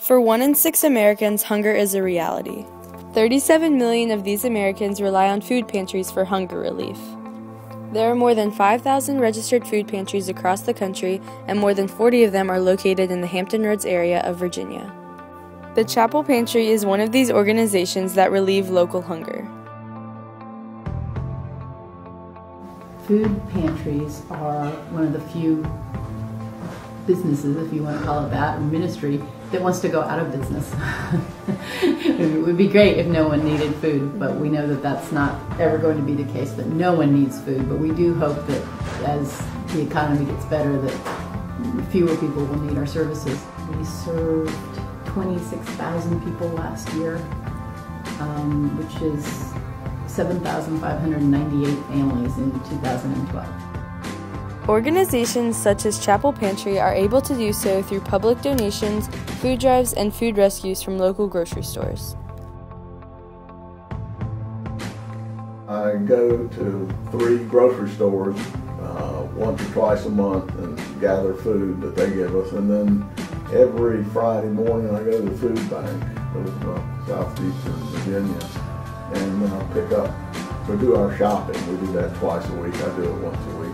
For 1 in 6 Americans, hunger is a reality. 37 million of these Americans rely on food pantries for hunger relief. There are more than 5,000 registered food pantries across the country, and more than 40 of them are located in the Hampton Roads area of Virginia. The Chapel Pantry is one of these organizations that relieve local hunger. Food pantries are one of the few businesses, if you want to call it that, or ministry, that wants to go out of business. It would be great if no one needed food, but we know that that's not ever going to be the case, that no one needs food. But we do hope that as the economy gets better, that fewer people will need our services. We served 26,000 people last year, which is 7,598 families in 2012. Organizations such as Chapel Pantry are able to do so through public donations, food drives, and food rescues from local grocery stores. I go to 3 grocery stores once or twice a month and gather food that they give us, and then every Friday morning I go to the food bank of southeastern Virginia and pick up. We do our shopping. We do that twice a week. I do it once a week.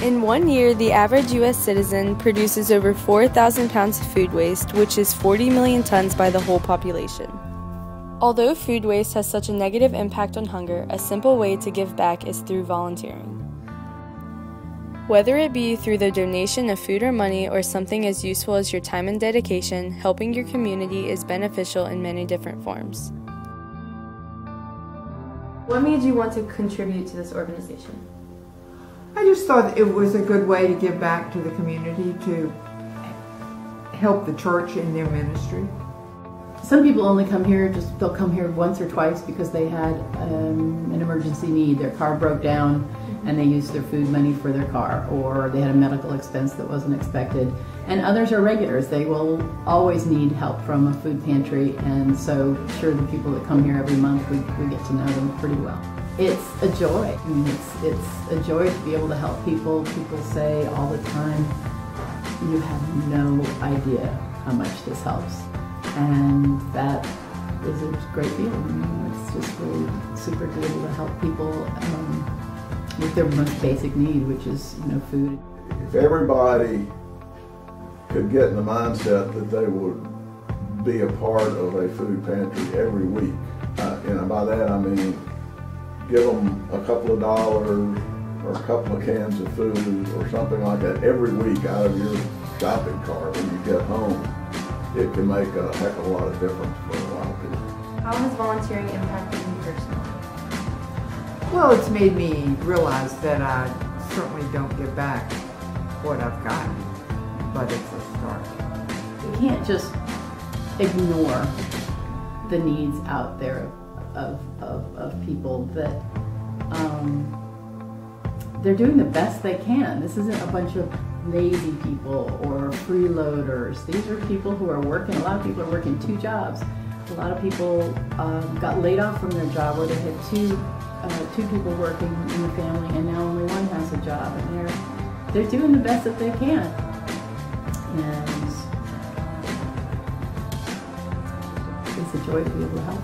In 1 year, the average U.S. citizen produces over 4,000 pounds of food waste, which is 40 million tons by the whole population. Although food waste has such a negative impact on hunger, a simple way to give back is through volunteering. Whether it be through the donation of food or money or something as useful as your time and dedication, helping your community is beneficial in many different forms. What made you want to contribute to this organization? I just thought it was a good way to give back to the community, to help the church in their ministry. Some people only come here, they'll come here once or twice because they had an emergency need. Their car broke down and they used their food money for their car, or they had a medical expense that wasn't expected. And others are regulars. They will always need help from a food pantry, and so sure, the people that come here every month, we get to know them pretty well. It's a joy. I mean, it's a joy to be able to help people. People say all the time, you have no idea how much this helps. And that is a great feeling. I mean, it's just really super to be able to help people with their most basic need, which is, food. If everybody could get in the mindset that they would be a part of a food pantry every week, by that I mean give them a couple of dollars or a couple of cans of food or something like that every week out of your shopping cart when you get home, it can make a heck of a lot of difference for a lot of people. How has volunteering impacted you personally? Well, it's made me realize that I certainly don't give back what I've gotten, but it's a start. You can't just ignore the needs out there of people that they're doing the best they can. This isn't a bunch of lazy people or freeloaders. These are people who are working. A lot of people are working 2 jobs. A lot of people got laid off from their job, where they had two people working in the family, and now only one has a job, and they're doing the best that they can. And it's a joy to be able to help.